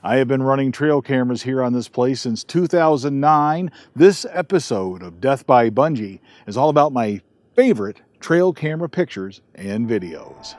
I have been running trail cameras here on this place since 2009. This episode of Death by Bunjie is all about my favorite trail camera pictures and videos.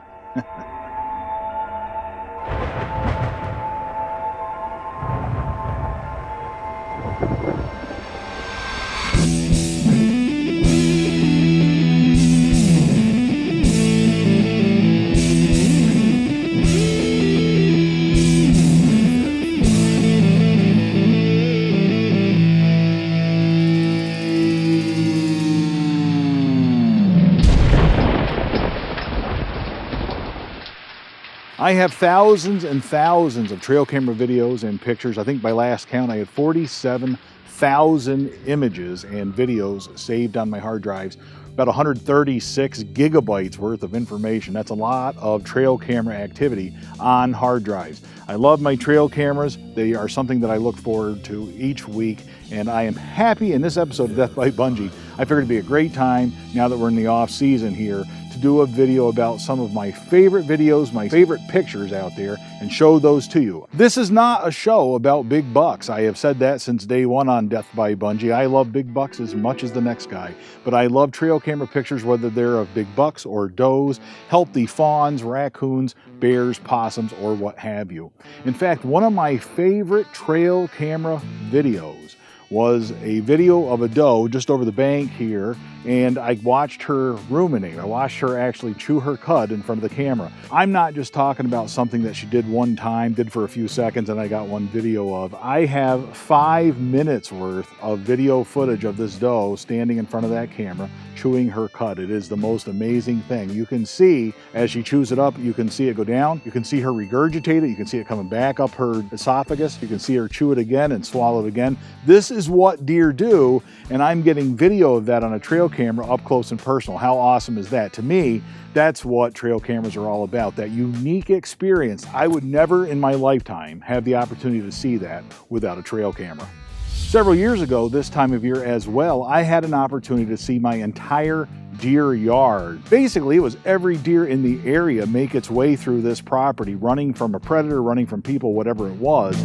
I have thousands and thousands of trail camera videos and pictures. I think by last count I had 47,000 images and videos saved on my hard drives. About 136 gigabytes worth of information. That's a lot of trail camera activity on hard drives. I love my trail cameras. They are something that I look forward to each week, and I am happy in this episode of Death by Bunjie. I figured it'd be a great time, now that we're in the off season here, to do a video about some of my favorite videos, my favorite pictures out there, and show those to you. This is not a show about big bucks. I have said that since day one on Death by Bunjie. I love big bucks as much as the next guy, but I love trail camera pictures, whether they're of big bucks or does, healthy fawns, raccoons, bears, possums, or what have you. In fact, one of my favorite trail camera videos was a video of a doe just over the bank here, and I watched her ruminate. I watched her actually chew her cud in front of the camera. I'm not just talking about something that she did one time, did for a few seconds, and I got one video of. I have 5 minutes worth of video footage of this doe standing in front of that camera, chewing her cud. It is the most amazing thing. You can see, as she chews it up, you can see it go down, you can see her regurgitate it, you can see it coming back up her esophagus, you can see her chew it again and swallow it again. This is what deer do, and I'm getting video of that on a trail camera up close and personal. How awesome is that? To me, that's what trail cameras are all about, that unique experience. I would never in my lifetime have the opportunity to see that without a trail camera. Several years ago, this time of year as well, I had an opportunity to see my entire deer yard. Basically, it was every deer in the area make its way through this property, running from a predator, running from people, whatever it was.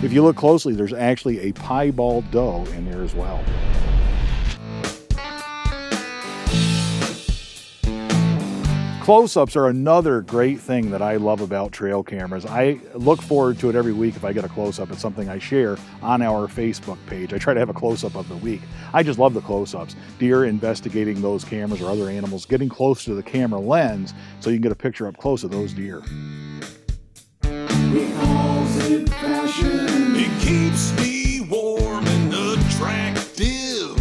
If you look closely, there's actually a piebald doe in there as well. Close-ups are another great thing that I love about trail cameras. I look forward to it every week if I get a close-up. It's something I share on our Facebook page. I try to have a close-up of the week. I just love the close-ups. Deer investigating those cameras or other animals, getting close to the camera lens so you can get a picture up close of those deer. Because it fashion, it keeps me warm and attractive.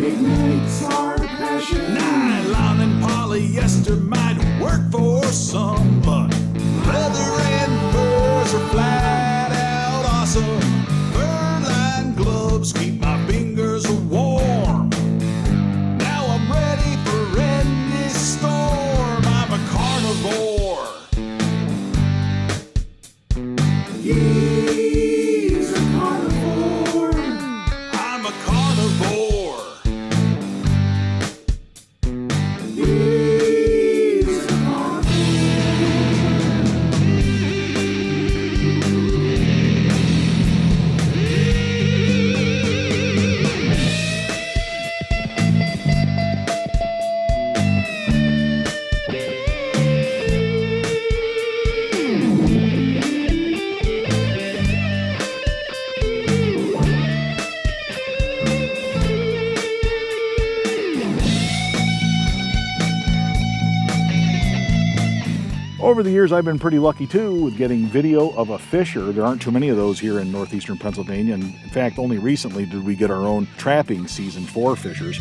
Ignites our passion. Nylon and polyester might work for some, but leather and furs are flat out awesome. Fur-lined gloves keep my fingers warm. Now I'm ready for any storm. I'm a carnivore. He's a carnivore. I'm a carnivore. He's a Over the years, I've been pretty lucky too with getting video of a fisher. There aren't too many of those here in northeastern Pennsylvania, and in fact, only recently did we get our own trapping season for fishers.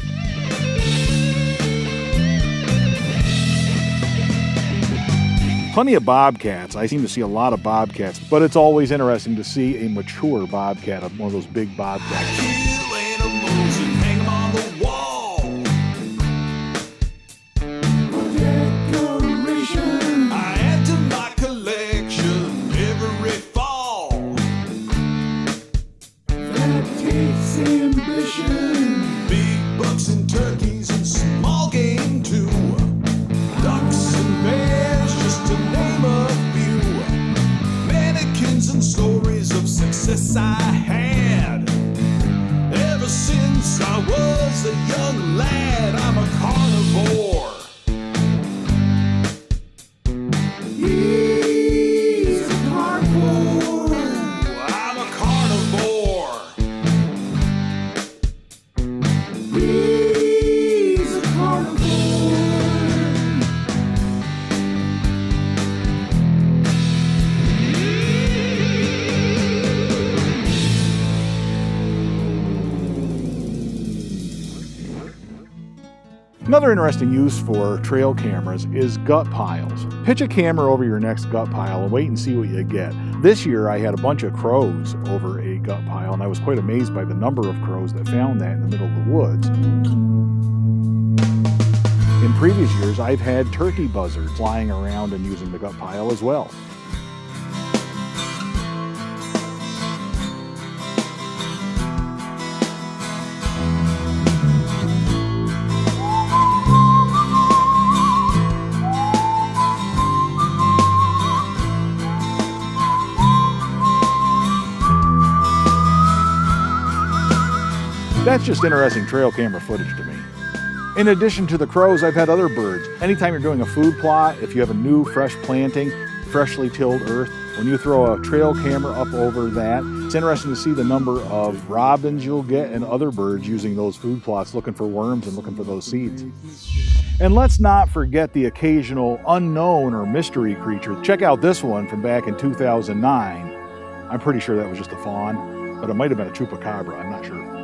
Plenty of bobcats. I seem to see a lot of bobcats, but it's always interesting to see a mature bobcat, one of those big bobcats. kill animals and hang them on the wall. For decoration, I add to my collection every fall. That takes ambition. Big bucks and turkeys and Another interesting use for trail cameras is gut piles. Pitch a camera over your next gut pile and wait and see what you get. This year I had a bunch of crows over a gut pile, and I was quite amazed by the number of crows that found that in the middle of the woods. In previous years I've had turkey buzzards flying around and using the gut pile as well. That's just interesting trail camera footage to me. In addition to the crows, I've had other birds. Anytime you're doing a food plot, if you have a new fresh planting, freshly tilled earth, when you throw a trail camera up over that, it's interesting to see the number of robins you'll get and other birds using those food plots, looking for worms and looking for those seeds. And let's not forget the occasional unknown or mystery creature. Check out this one from back in 2009. I'm pretty sure that was just a fawn, but it might have been a chupacabra, I'm not sure.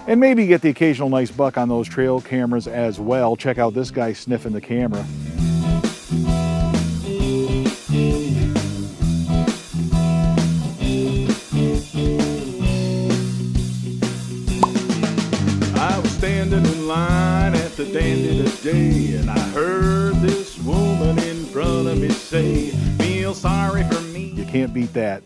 And maybe get the occasional nice buck on those trail cameras as well. Check out this guy sniffing the camera. I was standing in line at the dandy today, and I heard this woman in front of me say, "Feel sorry for me." You can't beat that.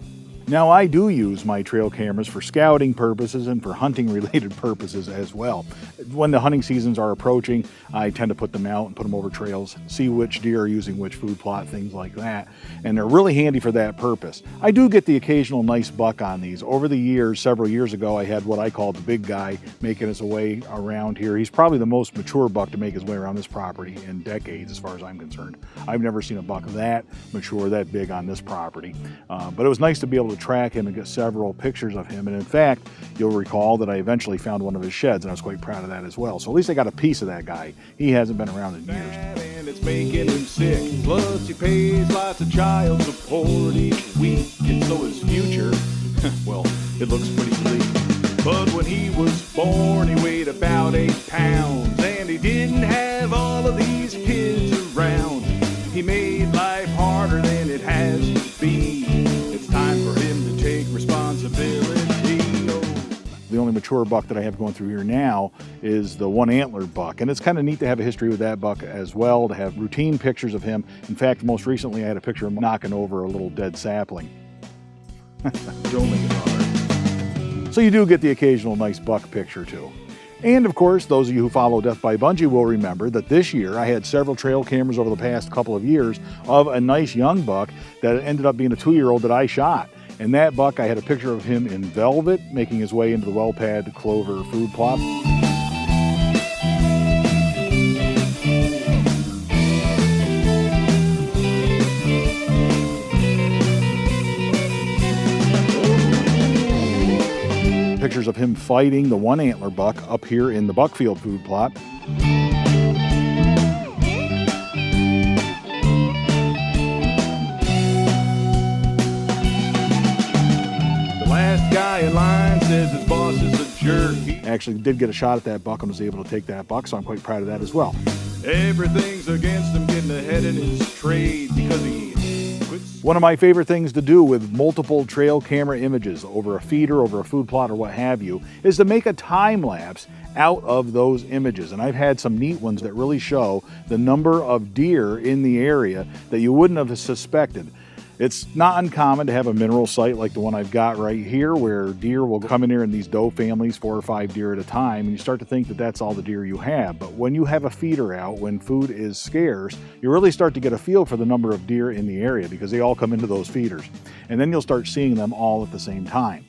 Now, I do use my trail cameras for scouting purposes and for hunting related purposes as well. When the hunting seasons are approaching, I tend to put them out and put them over trails, see which deer are using which food plot, things like that. And they're really handy for that purpose. I do get the occasional nice buck on these. Over the years, several years ago, I had what I call the big guy making his way around here. He's probably the most mature buck to make his way around this property in decades, as far as I'm concerned. I've never seen a buck that mature, that big on this property. But it was nice to be able to track him and get several pictures of him. And in fact, you'll recall that I eventually found one of his sheds, and I was quite proud of that as well. So at least I got a piece of that guy. He hasn't been around in years. And it's making him sick. Plus he pays lots of child support each week, and so his future, well, it looks pretty bleak. But when he was born, he weighed about 8 pounds, and he didn't have all of these kids around. He made life harder than it has to be. It's time for him to take responsibility. The only mature buck that I have going through here now is the one antlered buck. And it's kind of neat to have a history with that buck as well, to have routine pictures of him. In fact, most recently I had a picture of him knocking over a little dead sapling. Don't make it hard. So you do get the occasional nice buck picture too. And of course, those of you who follow Death by Bunjie will remember that this year I had several trail cameras over the past couple of years of a nice young buck that ended up being a 2-year-old that I shot. And that buck, I had a picture of him in velvet, making his way into the well-pad clover food plot. Pictures of him fighting the one antler buck up here in the Buckfield food plot. Guy in line says his boss is a jerk. Actually did get a shot at that buck and was able to take that buck, so I'm quite proud of that as well. Everything's against him getting ahead in his trade because he quits. One of my favorite things to do with multiple trail camera images over a feeder, over a food plot, or what have you, is to make a time lapse out of those images. And I've had some neat ones that really show the number of deer in the area that you wouldn't have suspected. It's not uncommon to have a mineral site like the one I've got right here, where deer will come in here in these doe families, 4 or 5 deer at a time, and you start to think that that's all the deer you have. But when you have a feeder out, when food is scarce, you really start to get a feel for the number of deer in the area because they all come into those feeders. And then you'll start seeing them all at the same time.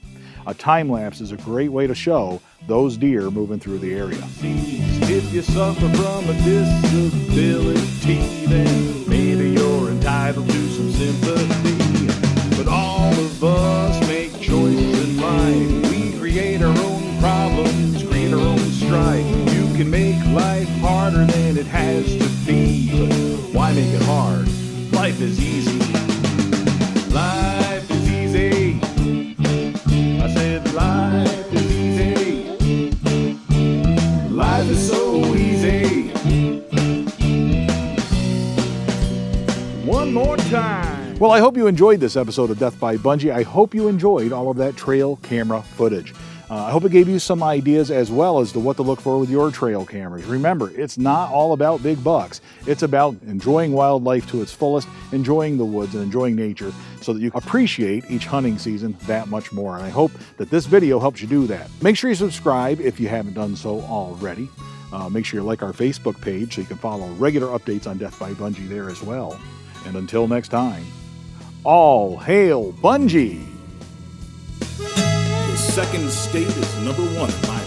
A time lapse is a great way to show those deer moving through the area. If you suffer from a disability, then maybe you're entitled to some sympathy. But all of us make choices in life. We create our own problems, create our own strife. You can make life harder than it has to be, but why make it hard life is easy. Life is easy. I said life is easy. Life is so easy. One more time. Well, I hope you enjoyed this episode of Death by Bunjie. I hope you enjoyed all of that trail camera footage. I hope it gave you some ideas as well as to what to look for with your trail cameras. Remember, it's not all about big bucks. It's about enjoying wildlife to its fullest, enjoying the woods and enjoying nature so that you appreciate each hunting season that much more. And I hope that this video helps you do that. Make sure you subscribe if you haven't done so already. Make sure you like our Facebook page so you can follow regular updates on Death by Bunjie there as well. And until next time, all hail Bunjie! The second state is number one in my